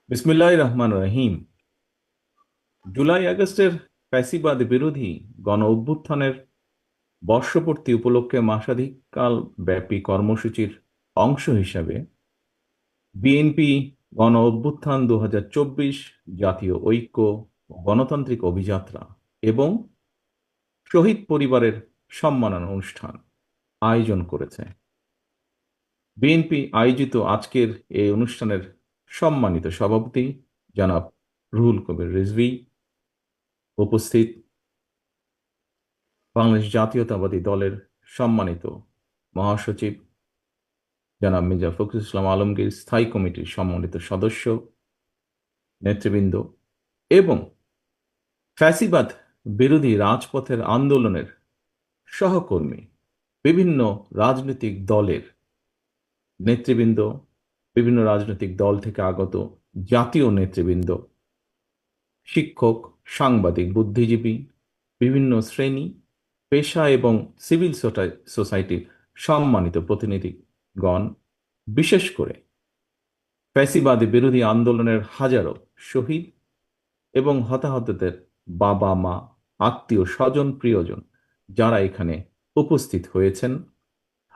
বিসমিল্লাহির রহমানির রহিম। জুলাই আগস্টের ফ্যাসিবাদ বিরোধী গণ অভ্যুত্থানের বর্ষপূর্তি উপলক্ষে মাসাধিককাল ব্যাপী কর্মসূচির অংশ হিসাবে বিএনপি গণ অভ্যুত্থান 2024 জাতীয় ঐক্য ও গণতান্ত্রিক অভিযাত্রা এবং শহীদ পরিবারের সম্মাননা অনুষ্ঠান আয়োজন করেছে। বিএনপি আয়োজিত আজকের এই অনুষ্ঠানের সম্মানিত সভাপতি জনাব রুহুল কবির রিজভী, উপস্থিত বাংলাদেশ জাতীয়তাবাদী দলের সম্মানিত মহাসচিব জনাব মির্জা ফখরুল ইসলাম আলমগীর, স্থায়ী কমিটির সম্মানিত সদস্য নেতৃবৃন্দ এবং ফ্যাসিবাদ বিরোধী রাজপথের আন্দোলনের সহকর্মী, বিভিন্ন রাজনৈতিক দলের নেতৃবৃন্দ, বিভিন্ন রাজনৈতিক দল থেকে আগত জাতীয় নেতৃবৃন্দ, শিক্ষক, সাংবাদিক, বুদ্ধিজীবী, বিভিন্ন শ্রেণী, পেশা এবং সিভিল সোসাইটির সম্মানিত প্রতিনিধিগণ, বিশেষ করে ফ্যাসিবাদী বিরোধী আন্দোলনের হাজারো শহীদ এবং হতাহতদের বাবা মা, আত্মীয় স্বজন, প্রিয়জন যারা এখানে উপস্থিত হয়েছেন,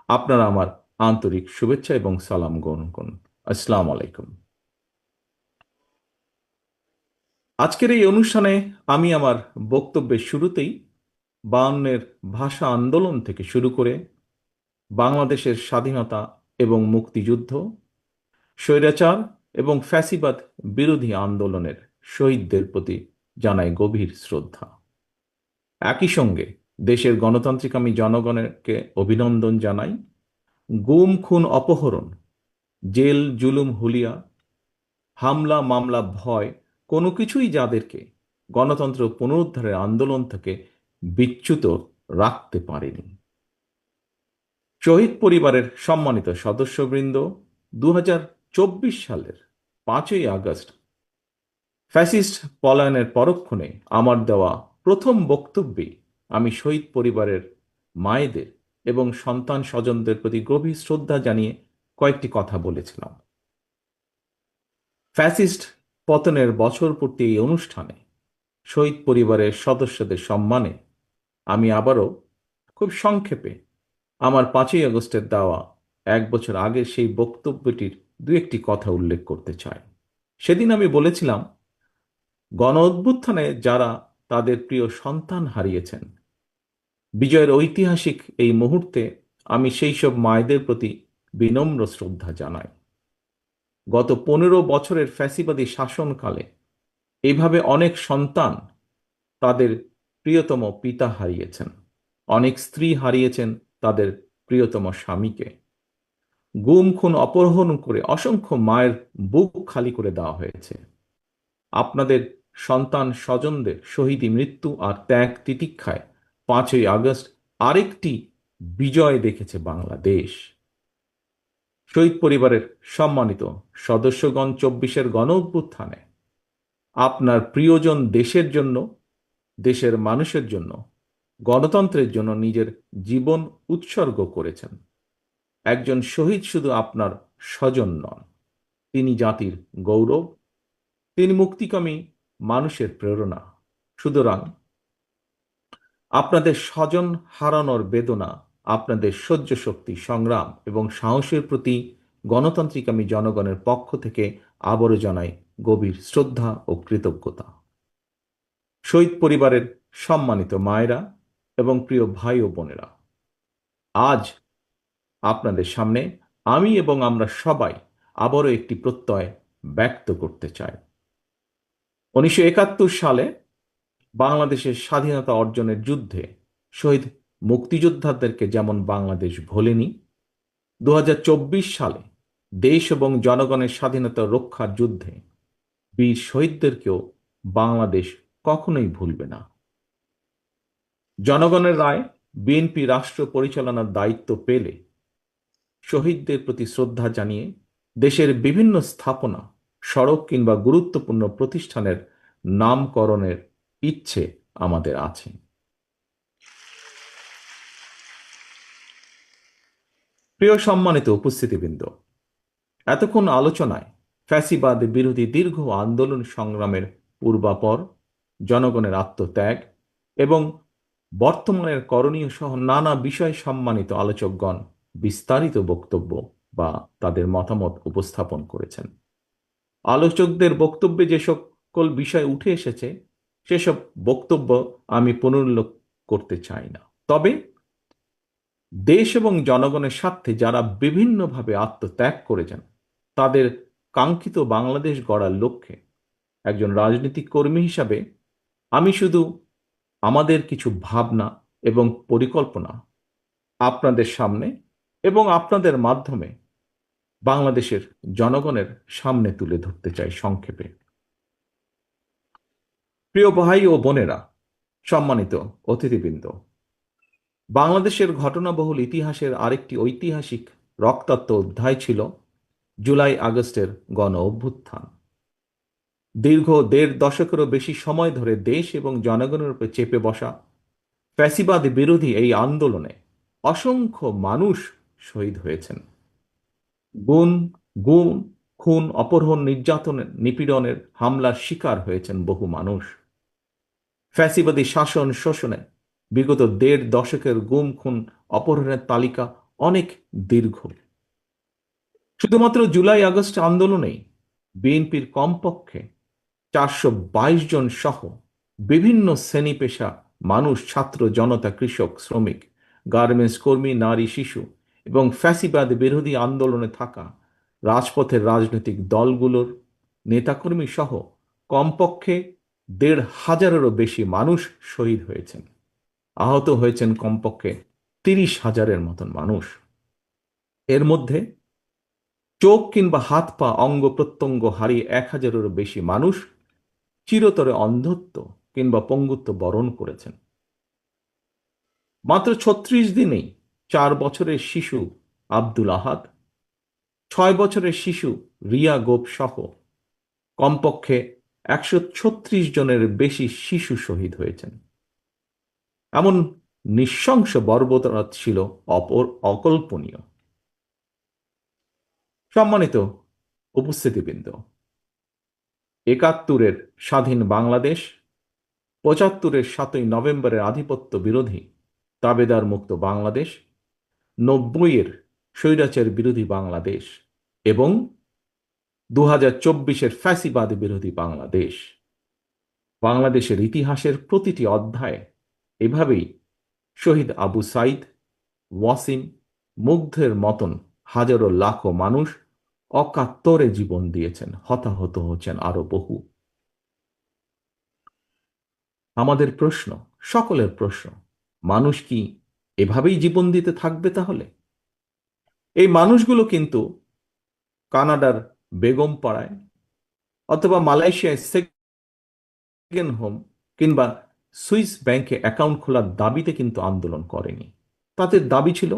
আপনারা আমার আন্তরিক শুভেচ্ছা এবং সালাম গ্রহণ করুন। আসসালামু আলাইকুম। আজকের এই অনুষ্ঠানে আমি আমার বক্তব্যের শুরুতেই 52-এর ভাষা আন্দোলন থেকে শুরু করে বাংলাদেশের স্বাধীনতা এবং মুক্তিযুদ্ধ, স্বৈরাচার এবং ফ্যাসিবাদ বিরোধী আন্দোলনের শহীদদের প্রতি জানাই গভীর শ্রদ্ধা। একই সঙ্গে দেশের গণতান্ত্রিক আমি জনগণকে অভিনন্দন জানাই। গুম, খুন, অপহরণ, জেল, জুলুম, হুলিয়া, হামলা, মামলা, ভয় কোনো কিছুই যাদেরকে গণতন্ত্র পুনরুদ্ধারের আন্দোলন থেকে বিচ্যুত রাখতে পারেনি। শহীদ পরিবারের সম্মানিত সদস্যবৃন্দ, 2024 সালের 5ই আগস্ট ফ্যাসিস্ট পলায়নের পরক্ষণে আমার দেওয়া প্রথম বক্তব্যে আমি শহীদ পরিবারের মায়েদের এবং সন্তান স্বজনদের প্রতি গভীর শ্রদ্ধা জানিয়ে কয়েকটি কথা বলেছিলাম। ফ্যাসিস্ট পতনের বছর পূর্তি এই অনুষ্ঠানে শহীদ পরিবারের সদস্যদের সম্মানে আমি আবারও খুব সংক্ষেপে আমার 5ই আগস্টের দেওয়া 1 বছর আগের সেই বক্তব্যটির দু একটি কথা উল্লেখ করতে চাই। সেদিন আমি বলেছিলাম, গণ অভ্যুত্থানে যারা তাদের প্রিয় সন্তান হারিয়েছেন, বিজয়ের ঐতিহাসিক এই মুহূর্তে আমি সেই সব মায়েদের প্রতি বিনম্র শ্রদ্ধা জানাই। গত 15 বছরের ফ্যাসিবাদী শাসনকালে এইভাবে অনেক সন্তান তাদের প্রিয়তম পিতা হারিয়েছেন, অনেক স্ত্রী হারিয়েছেন তাদের প্রিয়তম স্বামীকে, গুম, খুন, অপহরণ করে অসংখ্য মায়ের বুক খালি করে দেওয়া হয়েছে। আপনাদের সন্তান স্বজনদের শহীদী মৃত্যু আর ত্যাগ তিতিক্ষায় 5ই আগস্ট আরেকটি বিজয় দেখেছে বাংলাদেশ। শহীদ পরিবারের সম্মানিত সদস্যগণ, 24-এর গণ অভ্যুত্থানে আপনার প্রিয়জন দেশের জন্য, দেশের মানুষের জন্য, গণতন্ত্রের জন্য নিজের জীবন উৎসর্গ করেছেন। একজন শহীদ শুধু আপনার স্বজন নন, তিনি জাতির গৌরব, তিনি মুক্তিকামী মানুষের প্রেরণা। সুতরাং আপনাদের স্বজন হারানোর বেদনা, আপনাদের সহ্য শক্তি, সংগ্রাম এবং সাহসের প্রতি গণতান্ত্রিক আমি জনগণের পক্ষ থেকে আবারও জানাই গভীর শ্রদ্ধা ও কৃতজ্ঞতা। শহীদ পরিবারের সম্মানিত মায়েরা এবং প্রিয় ভাই ও বোনেরা, আজ আপনাদের সামনে আমি এবং আমরা সবাই আবারও একটি প্রত্যয় ব্যক্ত করতে চাই। 1971 সালে বাংলাদেশের স্বাধীনতা অর্জনের যুদ্ধে শহীদ মুক্তিযোদ্ধাদেরকে যেমন বাংলাদেশ ভোলেনি, 2024 সালে দেশ এবং জনগণের স্বাধীনতা রক্ষার যুদ্ধে বীর শহীদদেরকেও বাংলাদেশ কখনোই ভুলবে না। জনগণের রায় বিএনপি রাষ্ট্র পরিচালনার দায়িত্ব পেলে শহীদদের প্রতি শ্রদ্ধা জানিয়ে দেশের বিভিন্ন স্থাপনা, সড়ক কিংবা গুরুত্বপূর্ণ প্রতিষ্ঠানের নামকরণের ইচ্ছে আমাদের আছে। প্রিয় সম্মানিত উপস্থিতিবৃন্দ, এতক্ষণ আলোচনায় ফ্যাসিবাদ বিরোধী দীর্ঘ আন্দোলন সংগ্রামের পূর্বাপর, জনগণের আত্মত্যাগ এবং বর্তমানের করণীয় সহ নানা বিষয় সম্মানিত আলোচকগণ বিস্তারিত বক্তব্য বা তাদের মতামত উপস্থাপন করেছেন। আলোচকদের বক্তব্যে যে সকল বিষয় উঠে এসেছে সেসব বক্তব্য আমি পুনরুল্লেখ করতে চাই না। তবে দেশ এবং জনগণের স্বার্থে যারা বিভিন্নভাবে আত্মত্যাগ করেছেন, তাদের কাঙ্ক্ষিত বাংলাদেশ গড়ার লক্ষ্যে একজন রাজনৈতিক কর্মী হিসাবে আমি শুধু আমাদের কিছু ভাবনা এবং পরিকল্পনা আপনাদের সামনে এবং আপনাদের মাধ্যমে বাংলাদেশের জনগণের সামনে তুলে ধরতে চাই সংক্ষেপে। প্রিয় ভাই ও বোনেরা, সম্মানিত অতিথিবৃন্দ, বাংলাদেশের ঘটনাবহুল ইতিহাসের আরেকটি ঐতিহাসিক রক্তাক্ত অধ্যায় ছিল জুলাই আগস্টের গণ অভ্যুত্থান। দীর্ঘ ১.৫ দশকেরও বেশি সময় ধরে দেশ এবং জনগণের উপর চেপে বসা ফ্যাসিবাদ বিরোধী এই আন্দোলনে অসংখ্য মানুষ শহীদ হয়েছেন। গুম, গুম, খুন, অপহরণ, নির্যাতনের, নিপীড়নের, হামলার শিকার হয়েছেন বহু মানুষ। ফ্যাসিবাদী শাসন শোষণে বিগত ১.৫ দশকের গুম, খুন, অপহরণের তালিকা অনেক দীর্ঘ। শুধুমাত্র জুলাই আগস্ট আন্দোলনেই বিএনপির কমপক্ষে ৪২২ জন সহ বিভিন্ন শ্রেণী পেশা মানুষ, ছাত্র জনতা, কৃষক, শ্রমিক, গার্মেন্টস কর্মী, নারী, শিশু এবং ফ্যাসিবাদ বিরোধী আন্দোলনে থাকা রাজপথের রাজনৈতিক দলগুলোর নেতাকর্মী সহ কমপক্ষে ১৫০০-এরও বেশি মানুষ শহীদ হয়েছেন। আহত হয়েছেন কমপক্ষে ৩০,০০০-এর মতন মানুষ। এর মধ্যে চোখ কিংবা হাত পা অঙ্গ প্রত্যঙ্গ হারিয়ে ১,০০০-এরও বেশি মানুষ চিরতরে অন্ধত্ব কিংবা পঙ্গুত্ব বরণ করেছেন। মাত্র ৩৬ দিনেই ৪ বছরের শিশু আব্দুল আহাদ, ৬ বছরের শিশু রিয়া গোপ সহ কমপক্ষে ১৩৬ জনের বেশি শিশু শহীদ হয়েছেন। এমন নৃশংস বর্বরতা ছিল অকল্পনীয়। সম্মানিত উপস্থিতিবৃন্দ, ৭১-এর স্বাধীন বাংলাদেশ, ৭৫-এর ৭ই নভেম্বরের আধিপত্য বিরোধী তাবেদার মুক্ত বাংলাদেশ, ৯০-এর স্বৈরাচার বিরোধী বাংলাদেশ এবং ২০২৪-এর ফ্যাসিবাদ বিরোধী বাংলাদেশ। বাংলাদেশের ইতিহাসের প্রতিটি অধ্যায়ে এভাবেই শহীদ আবু সাইদ, ওয়াসিম, মুগ্ধের মতন হাজারো লাখো মানুষ অকাতরে জীবন দিয়েছেন, হতাহত হচ্ছেন আরো বহু। আমাদের প্রশ্ন, সকলের প্রশ্ন, মানুষ কি এভাবেই জীবন দিতে থাকবে তাহলে? এই মানুষগুলো কিন্তু কানাডার বেগম পাড়ায় অথবা মালয়েশিয়ায় সেকেন্ড হোম কিংবা সুইস ব্যাংকে অ্যাকাউন্ট খোলার দাবিতে কিন্তু আন্দোলন করেনি। তাদের দাবি ছিল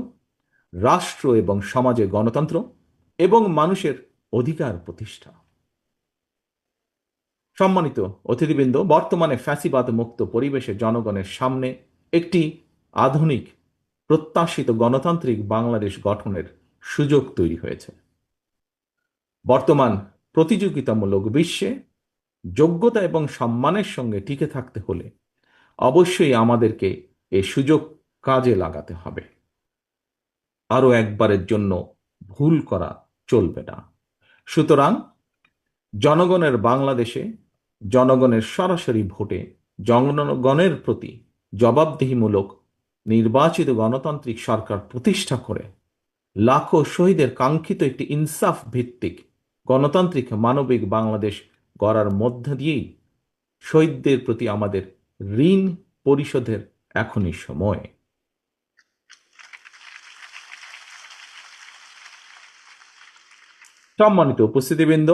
রাষ্ট্র এবং সমাজে গণতন্ত্র এবং মানুষের অধিকার প্রতিষ্ঠা। সম্মানিত অতিথিবৃন্দ, বর্তমানে ফ্যাসিবাদ মুক্ত পরিবেশে জনগণের সামনে একটি আধুনিক প্রত্যাশিত গণতান্ত্রিক বাংলাদেশ গঠনের সুযোগ তৈরি হয়েছে। বর্তমান প্রতিযোগিতামূলক বিশ্বে যোগ্যতা এবং সম্মানের সঙ্গে টিকে থাকতে হলে অবশ্যই আমাদেরকে এই সুযোগ কাজে লাগাতে হবে। আরও একবারের জন্য ভুল করা চলবে না। সুতরাং জনগণের বাংলাদেশে জনগণের সরাসরি ভোটে জনগণের প্রতি জবাবদিহিমূলক নির্বাচিত গণতান্ত্রিক সরকার প্রতিষ্ঠা করে লাখো শহীদের কাঙ্ক্ষিত একটি ইনসাফ ভিত্তিক গণতান্ত্রিক মানবিক বাংলাদেশ গড়ার মধ্য দিয়েই শহীদদের প্রতি আমাদের ঋণ পরিশোধের এখনই সময়। সম্মানিত উপস্থিতিবৃন্দ,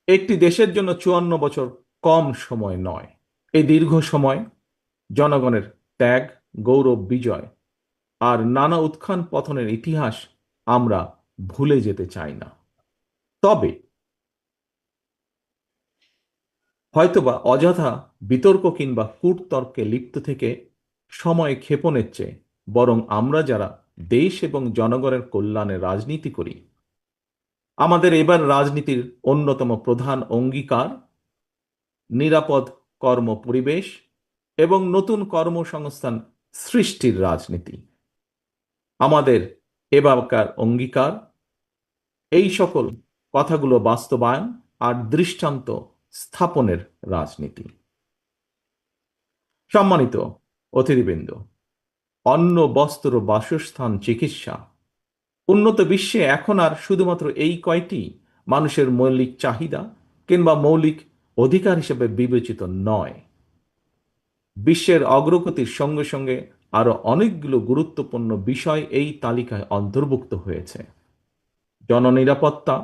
একটি দেশের জন্য ৫৪ বছর কম সময় নয়। এই দীর্ঘ সময় জনগণের ত্যাগ, গৌরব, বিজয় আর নানা উত্থান পতনের ইতিহাস আমরা ভুলে যেতে চাই না। তবে হয়তোবা অযথা বিতর্ক কিংবা কূটতর্কে লিপ্ত থেকে সময় ক্ষেপণের চেয়ে বরং আমরা যারা দেশ এবং জনগণের কল্যাণে রাজনীতি করি আমাদের এবার রাজনীতির অন্যতম প্রধান অঙ্গীকার নিরাপদ কর্ম পরিবেশ এবং নতুন কর্মসংস্থান সৃষ্টির রাজনীতি। আমাদের এবারকার অঙ্গীকার এই সকল কথাগুলো বাস্তবায়ন আর দৃষ্টান্ত স্থাপনের রাজনীতি। সম্মানিত অতিথিবৃন্দ, অন্ন, বস্ত্র, বাসস্থান, চিকিৎসা, উন্নত বিশ্বে এখন আর শুধুমাত্র এই কয়টি মানুষের মৌলিক চাহিদা কিংবা মৌলিক অধিকার হিসেবে বিবেচিত নয়। বিশ্বের অগ্রগতির সঙ্গে সঙ্গে আরো অনেকগুলো গুরুত্বপূর্ণ বিষয় এই তালিকায় অন্তর্ভুক্ত হয়েছে। জননিরাপত্তা,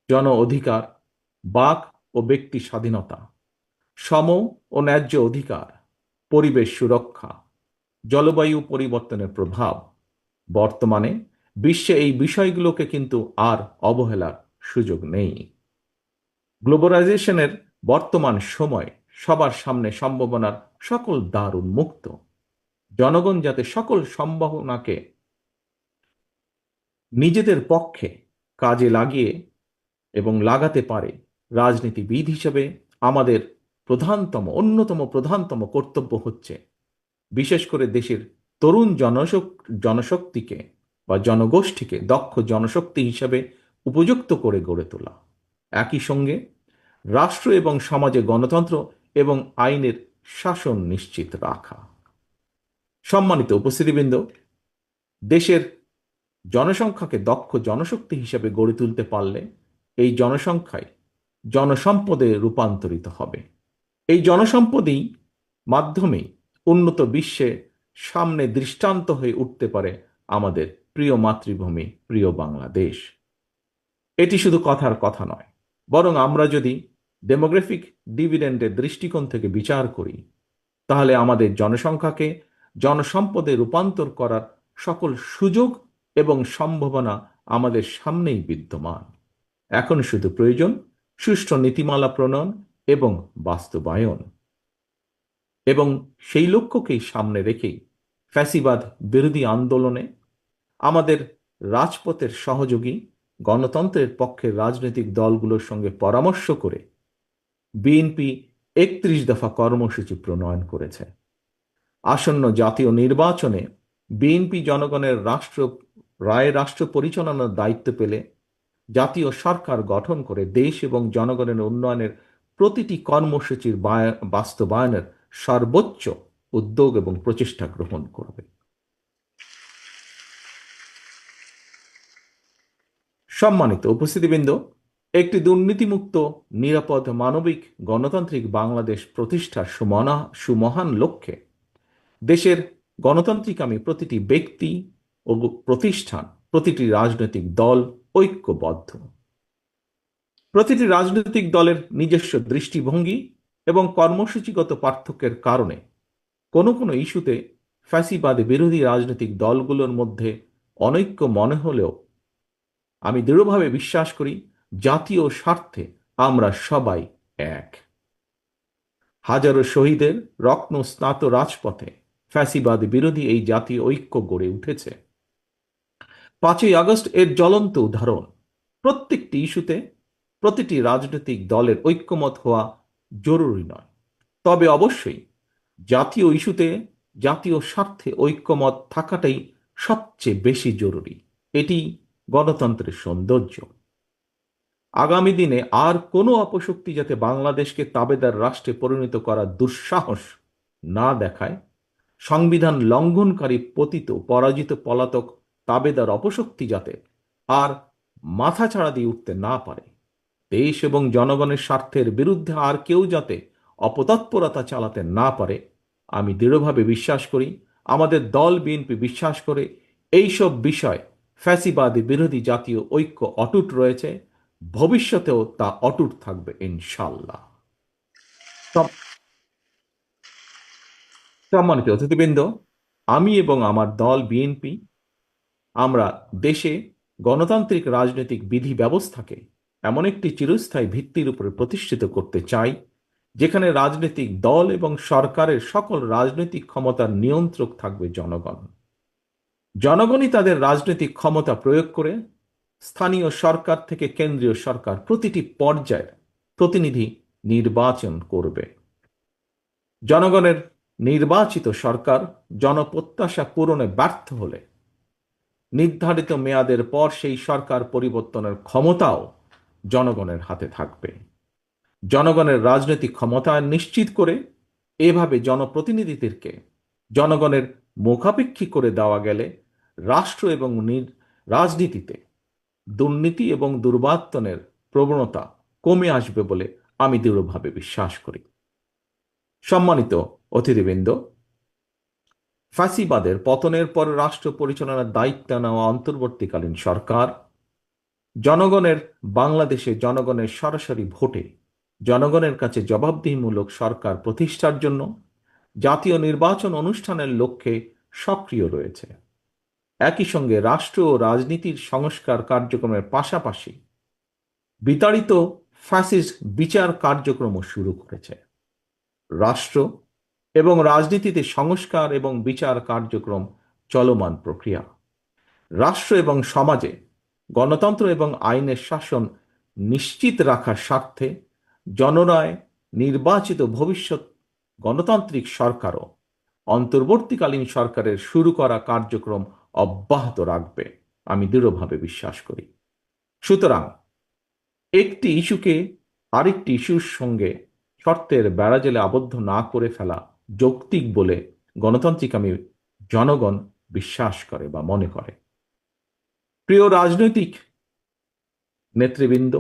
জন অধিকার, বাক ও ব্যক্তি স্বাধীনতা, সম ও ন্যায্য অধিকার, পরিবেশ সুরক্ষা, জলবায়ু পরিবর্তনের প্রভাব। বর্তমানে বিশ্বে এই বিষয়গুলোকে কিন্তু আর অবহেলার সুযোগ নেই। গ্লোবালাইজেশনের বর্তমান সময় সবার সামনে সম্ভাবনার সকল দ্বার উন্মুক্ত। জনগণ যাতে সকল সম্ভাবনাকে নিজেদের পক্ষে কাজে লাগিয়ে এবং লাগাতে পারে, রাজনীতিবিদ হিসেবে আমাদের অন্যতম প্রধানতম কর্তব্য হচ্ছে বিশেষ করে দেশের তরুণ জনশক্তিকে বা জনগোষ্ঠীকে দক্ষ জনশক্তি হিসাবে উপযুক্ত করে গড়ে তোলা। একই সঙ্গে রাষ্ট্র এবং সমাজে গণতন্ত্র এবং আইনের শাসন নিশ্চিত রাখা। সম্মানিত উপস্থিতিবৃন্দ, দেশের জনসংখ্যাকে দক্ষ জনশক্তি হিসেবে গড়ে তুলতে পারলে এই জনসংখ্যায় জনসম্পদে রূপান্তরিত হবে। এই জনসম্পদই মাধ্যমেই উন্নত বিশ্বে সামনে দৃষ্টান্ত হয়ে উঠতে পারে আমাদের প্রিয় মাতৃভূমি, প্রিয় বাংলাদেশ। এটি শুধু কথার কথা নয়, বরং আমরা যদি ডেমোগ্রাফিক ডিভিডেন্ডের দৃষ্টিকোণ থেকে বিচার করি, তাহলে আমাদের জনসংখ্যাকে জনসম্পদে রূপান্তর করার সকল সুযোগ এবং সম্ভাবনা আমাদের সামনেই বিদ্যমান। এখন শুধু প্রয়োজন সুষ্ঠু নীতিমালা প্রণয়ন এবং বাস্তবায়ন। এবং সেই লক্ষ্যকেই সামনে রেখেই ফ্যাসিবাদ বিরোধী আন্দোলনে আমাদের রাজপথের সহযোগী গণতন্ত্রের পক্ষের রাজনৈতিক দলগুলোর সঙ্গে পরামর্শ করে বিএনপি ৩১ দফা কর্মসূচি প্রণয়ন করেছে। আসন্ন জাতীয় নির্বাচনে বিএনপি জনগণের রাষ্ট্র পরিচালনার দায়িত্ব পেলে জাতীয় সরকার গঠন করে দেশ এবং জনগণের উন্নয়নের প্রতিটি কর্মসূচির বাস্তবায়নের সর্বোচ্চ উদ্যোগ এবং প্রচেষ্টা গ্রহণ করবে। সম্মানিত উপস্থিতিবৃন্দ, একটি দুর্নীতিমুক্ত, নিরাপদ, মানবিক, গণতান্ত্রিক বাংলাদেশ প্রতিষ্ঠার সুমহান লক্ষ্যে দেশের গণতান্ত্রিকামী প্রতিটি ব্যক্তি ও প্রতিষ্ঠান, প্রতিটি রাজনৈতিক দল ঐক্যবদ্ধ। প্রতিটি রাজনৈতিক দলের নিজস্ব দৃষ্টিভঙ্গি এবং কর্মসূচিগত পার্থক্যের কারণে কোনো কোনো ইস্যুতে ফ্যাসিবাদ বিরোধী রাজনৈতিক দলগুলোর মধ্যে অনৈক্য মনে হলেও আমি দৃঢ়ভাবে বিশ্বাস করি জাতীয় স্বার্থে আমরা সবাই এক। হাজারো শহীদের রত্ন স্নাত রাজপথে ফ্যাসিবাদ বিরোধী এই জাতীয় ঐক্য গড়ে উঠেছে। ৫ই আগস্ট এর জ্বলন্ত উদাহরণ। প্রত্যেকটি ইস্যুতে প্রতিটি রাজনৈতিক দলের ঐক্যমত হওয়া জরুরি নয়, তবে অবশ্যই জাতীয় ইস্যুতে জাতীয় স্বার্থে ঐক্যমত থাকাটাই সবচেয়ে বেশি জরুরি। এটি গণতন্ত্রের সৌন্দর্য। আগামী দিনে আর কোনো অপশক্তি যাতে বাংলাদেশকে তাবেদার রাষ্ট্রে পরিণত করার দুঃসাহস না দেখায়, সংবিধান লঙ্ঘনকারী পতিত পরাজিত পলাতক তাবেদার অপশক্তি যাতে আর মাথাচাড়া দিয়ে উঠতে না পারে, দেশ এবং জনগণের স্বার্থের বিরুদ্ধে আর কেউ যাতে অপতৎপরতা চালাতে না পারে, আমি দৃঢ়ভাবে বিশ্বাস করি, আমাদের দল বিএনপি বিশ্বাস করে, এইসব বিষয় ফ্যাসিবাদী বিরোধী জাতীয় ঐক্য অটুট রয়েছে, ভবিষ্যতেও তা অটুট থাকবে ইনশাল্লাহ। সম্মানিত অতিথিবৃন্দ, আমি এবং আমার দল বিএনপি আমরা দেশে গণতান্ত্রিক রাজনৈতিক বিধি ব্যবস্থাকে এমন একটি চিরস্থায়ী ভিত্তির উপরে প্রতিষ্ঠিত করতে চাই, যেখানে রাজনৈতিক দল এবং সরকারের সকল রাজনৈতিক ক্ষমতার নিয়ন্ত্রক থাকবে জনগণ। জনগণই তাদের রাজনৈতিক ক্ষমতা প্রয়োগ করে স্থানীয় সরকার থেকে কেন্দ্রীয় সরকার প্রতিটি পর্যায়ের প্রতিনিধি নির্বাচন করবে। জনগণের নির্বাচিত সরকার জনপ্রত্যাশা পূরণে ব্যর্থ হলে নির্ধারিত মেয়াদের পর সেই সরকার পরিবর্তনের ক্ষমতাও জনগণের হাতে থাকবে। জনগণের রাজনৈতিক ক্ষমতায়ন নিশ্চিত করে এভাবে জনপ্রতিনিধিদেরকে জনগণের মুখাপেক্ষী করে দেওয়া গেলে রাষ্ট্র এবং রাজনীতিতে দুর্নীতি এবং দুর্বার্তনের প্রবণতা কমে আসবে বলে আমি দৃঢ়ভাবে বিশ্বাস করি। সম্মানিত অতিথিবৃন্দ, ফ্যাসিবাদের পতনের পর রাষ্ট্র পরিচালনার দায়িত্ব নেওয়া অন্তর্বর্তীকালীন সরকার জনগণের বাংলাদেশে জনগণের সরাসরি ভোটে জনগণের কাছে জবাবদিহিমূলক সরকার প্রতিষ্ঠার জন্য জাতীয় নির্বাচন অনুষ্ঠানের লক্ষ্যে সক্রিয় রয়েছে। একই সঙ্গে রাষ্ট্র ও রাজনীতির সংস্কার কার্যক্রমের পাশাপাশি বিতাড়িত ফ্যাসিস্ট বিচার কার্যক্রমও শুরু করেছে। রাষ্ট্র এবং রাজনীতিতে সংস্কার এবং বিচার কার্যক্রম চলমান প্রক্রিয়া। রাষ্ট্র এবং সমাজে গণতন্ত্র এবং আইনের শাসন নিশ্চিত রাখার স্বার্থে জনরায় নির্বাচিত ভবিষ্যৎ গণতান্ত্রিক সরকারও অন্তর্বর্তীকালীন সরকারের শুরু করা কার্যক্রম অব্যাহত রাখবে আমি দৃঢ়ভাবে বিশ্বাস করি। সুতরাং একটি ইস্যুকে আরেকটি ইস্যুর সঙ্গে শর্তের বেড়াজালে আবদ্ধ না করে ফেলা যৌক্তিক বলে গণতান্ত্রিক আমি জনগণ বিশ্বাস করে বা মনে করে। প্রিয় রাজনৈতিক নেতৃবৃন্দ,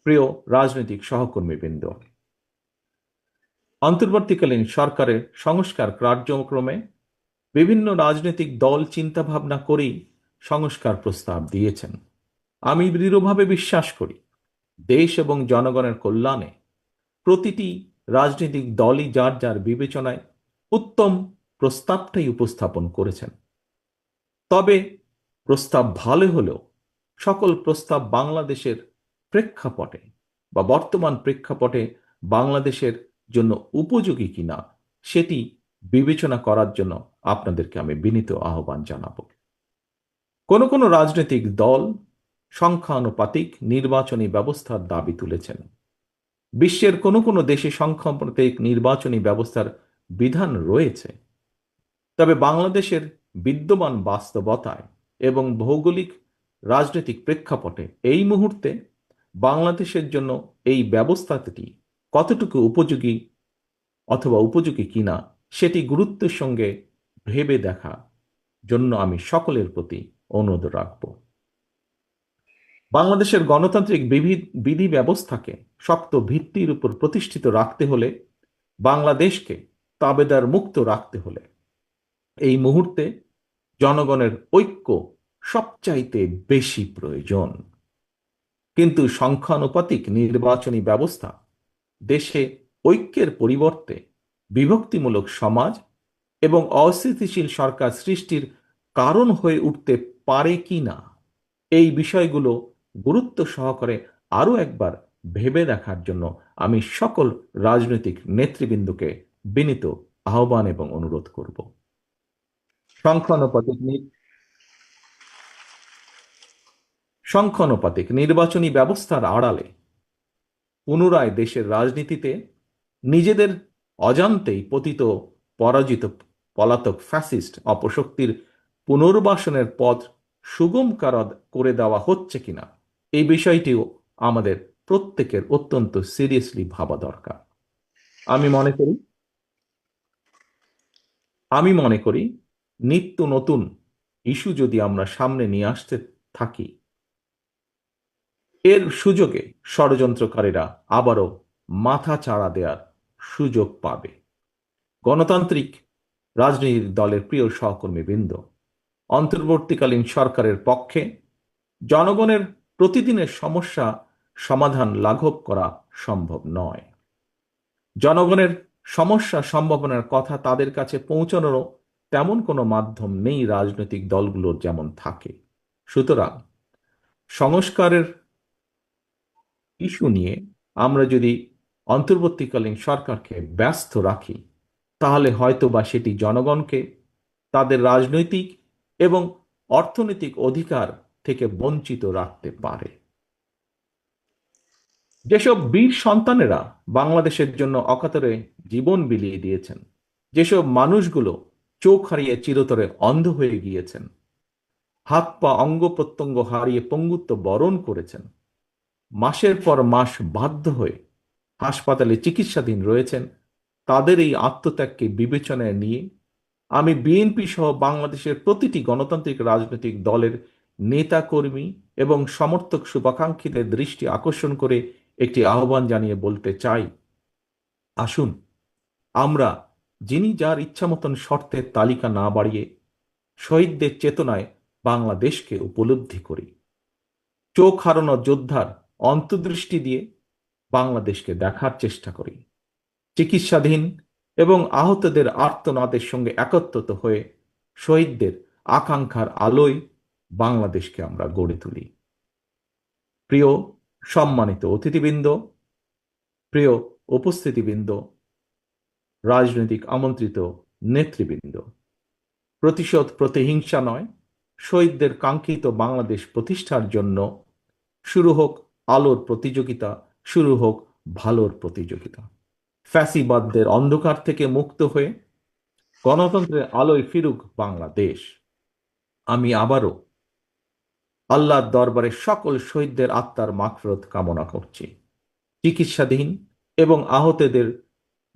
প্রিয় রাজনৈতিক সহকর্মীবৃন্দ, অন্তর্বর্তীকালীন সরকারের সংস্কার কার্যক্রমে বিভিন্ন রাজনৈতিক দল চিন্তাভাবনা করেই সংস্কার প্রস্তাব দিয়েছেন। আমি দৃঢ়ভাবে বিশ্বাস করি দেশ এবং জনগণের কল্যাণে প্রতিটি রাজনৈতিক দলই যার যার বিবেচনায় উত্তম প্রস্তাবটাই উপস্থাপন করেছেন। তবে প্রস্তাব ভালো হলেও সকল প্রস্তাব বাংলাদেশের প্রেক্ষাপটে বা বর্তমান প্রেক্ষাপটে বাংলাদেশের জন্য উপযোগী কিনা সেটি বিবেচনা করার জন্য আপনাদেরকে আমি বিনীত আহ্বান জানাব। কোনো কোনো রাজনৈতিক দল সংখ্যানুপাতিক নির্বাচনী ব্যবস্থার দাবি তুলেছেন। বিশ্বের কোনো কোনো দেশে সংখ্যানুপাতিক নির্বাচনী ব্যবস্থার বিধান রয়েছে, তবে বাংলাদেশের বিদ্যমান বাস্তবতায় এবং ভৌগোলিক রাজনৈতিক প্রেক্ষাপটে এই মুহূর্তে বাংলাদেশের জন্য এই ব্যবস্থাটি কতটুকু উপযোগী অথবা উপযোগী কিনা সেটি গুরুত্বের সঙ্গে ভেবে দেখা জন্য আমি সকলের প্রতি অনুরোধ রাখব। বাংলাদেশের গণতান্ত্রিক বিধি ব্যবস্থাকে শক্ত ভিত্তির উপর প্রতিষ্ঠিত রাখতে হলে, বাংলাদেশকে তাবেদার মুক্ত রাখতে হলে এই মুহূর্তে জনগণের ঐক্য সবচাইতে বেশি প্রয়োজন। কিন্তু সংখ্যানুপাতিক নির্বাচনী ব্যবস্থা দেশে ঐক্যের পরিবর্তে বিভক্তিমূলক সমাজ এবং অস্থিতিশীল সরকার সৃষ্টির কারণ হয়ে উঠতে পারে কি না, এই বিষয়গুলো গুরুত্ব সহকারে আরও একবার ভেবে দেখার জন্য আমি সকল রাজনৈতিক নেতৃবৃন্দকে বিনীত আহ্বান এবং অনুরোধ করব। সংখ্যানুপাতিক নির্বাচনী ব্যবস্থার আড়ালে পুনরায় দেশের রাজনীতিতে নিজেদের অজান্তেই পতিত পরাজিত পলাতক ফ্যাসিস্ট অপশক্তির পুনর্বাসনের পথ সুগম করে দেওয়া হচ্ছে কিনা এই বিষয়টিও আমাদের প্রত্যেকের অত্যন্ত সিরিয়াসলি ভাবা দরকার। আমি মনে করি নিত্য নতুন ইস্যু যদি আমরা সামনে নিয়ে আসতে থাকি, এর সুযোগে ষড়যন্ত্রকারীরা আবারও মাথা চাড়া দেওয়ার সুযোগ পাবে। গণতান্ত্রিক রাজনৈতিক দলের প্রিয় সহকর্মীবৃন্দ, অন্তর্বর্তীকালীন সরকারের পক্ষে জনগণের প্রতিদিনের সমস্যা সমাধান লাঘব করা সম্ভব নয়। জনগণের সমস্যা সম্ভাবনার কথা তাদের কাছে পৌঁছানোরও তেমন কোনো মাধ্যম নেই রাজনৈতিক দলগুলোর যেমন থাকে। সুতরাং সংস্কারের ইস্যু নিয়ে আমরা যদি অন্তর্বর্তীকালীন সরকারকে ব্যস্ত রাখি, তাহলে হয়তো বা সেটি জনগণকে তাদের রাজনৈতিক এবং অর্থনৈতিক অধিকার থেকে বঞ্চিত রাখতে পারে। যেসব বীর সন্তানেরা বাংলাদেশের জন্য অকাতরে জীবন বিলিয়ে দিয়েছেন, যেসব মানুষগুলো চোখ হারিয়ে চিরতরে অন্ধ হয়ে গিয়েছেন, হাত পা অঙ্গ প্রত্যঙ্গ হারিয়ে পঙ্গুত্ব বরণ করেছেন, মাসের পর মাস বাধ্য হয়ে হাসপাতালে চিকিৎসাধীন রয়েছেন, তাদের এই আত্মত্যাগকে বিবেচনায় নিয়ে আমি বিএনপি সহ বাংলাদেশের প্রতিটি গণতান্ত্রিক রাজনৈতিক দলের নেতা কর্মী এবং সমর্থক শুভাকাঙ্ক্ষীদের দৃষ্টি আকর্ষণ করে একটি আহ্বান জানিয়ে বলতে চাই, আসুন আমরা যিনি যার ইচ্ছা মতন শর্তের তালিকা না বাড়িয়ে শহীদদের চেতনায় বাংলাদেশকে উপলব্ধি করি। চোখ হারানো যোদ্ধার অন্তর্দৃষ্টি দিয়ে বাংলাদেশকে দেখার চেষ্টা করি। চিকিৎসাধীন এবং আহতদের আর্তনাদের সঙ্গে একত্রিত হয়ে শহীদদের আকাঙ্ক্ষার আলোয় বাংলাদেশকে আমরা গড়ে তুলি। প্রিয় সম্মানিত অতিথিবৃন্দ, প্রিয় উপস্থিতিবৃন্দ, রাজনৈতিক আমন্ত্রিত নেতৃবৃন্দ, প্রতিশোধ প্রতিহিংসা নয়, শহীদদের কাঙ্ক্ষিত বাংলাদেশ প্রতিষ্ঠার জন্য শুরু হোক আলোর প্রতিযোগিতা, শুরু হোক ভালোর প্রতিযোগিতা। ফ্যাসিবাদদের অন্ধকার থেকে মুক্ত হয়ে গণতন্ত্রের আলোয় ফিরুক বাংলাদেশ। আমি আবারও আল্লাহর দরবারে সকল শহীদদের আত্মার মাগফিরাত কামনা করছি। চিকিৎসাধীন এবং আহতদের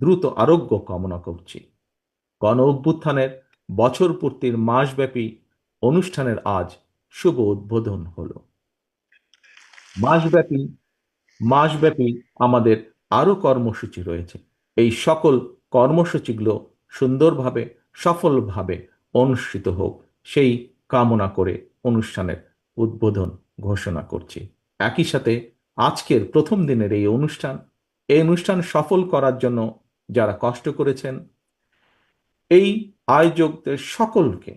দ্রুত আরোগ্য কামনা করছি। গণ অভ্যুত্থানের বছর পূর্তির মাসব্যাপী অনুষ্ঠানের আজ শুভ উদ্বোধন হলো। মাসব্যাপী মাসব্যাপী আমাদের আরো কর্মসূচি রয়েছে। এই সকল কর্মসূচিগুলো সুন্দরভাবে সফলভাবে অনুষ্ঠিত হোক সেই কামনা করে অনুষ্ঠানের উদ্বোধন ঘোষণা করছি। একই সাথে আজকের প্রথম দিনের এই অনুষ্ঠান সফল করার জন্য যারা কষ্ট করেছেন, এই আয়োজকদের সকলকে,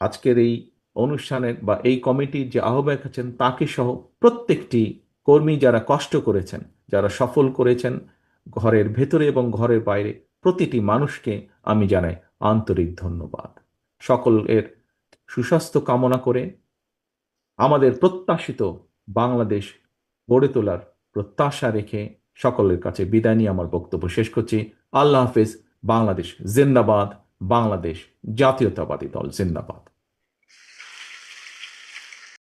আজকের এই অনুষ্ঠানের বা এই কমিটির যে আহ্বায়ক আছেন তাকে সহ প্রত্যেকটি কর্মী যারা কষ্ট করেছেন, যারা সফল করেছেন, ঘরের ভেতরে এবং ঘরের বাইরে প্রতিটি মানুষকে আমি জানাই আন্তরিক ধন্যবাদ। সকলের সুস্বাস্থ্য কামনা করে আমাদের প্রত্যাশিত বাংলাদেশ গড়ে তোলার প্রত্যাশা রেখে সকলের কাছে বিদায় নিয়ে আমার বক্তব্য শেষ করছি। আল্লাহ হাফেজ। বাংলাদেশ জিন্দাবাদ। বাংলাদেশ জাতীয়তাবাদী দল জিন্দাবাদ।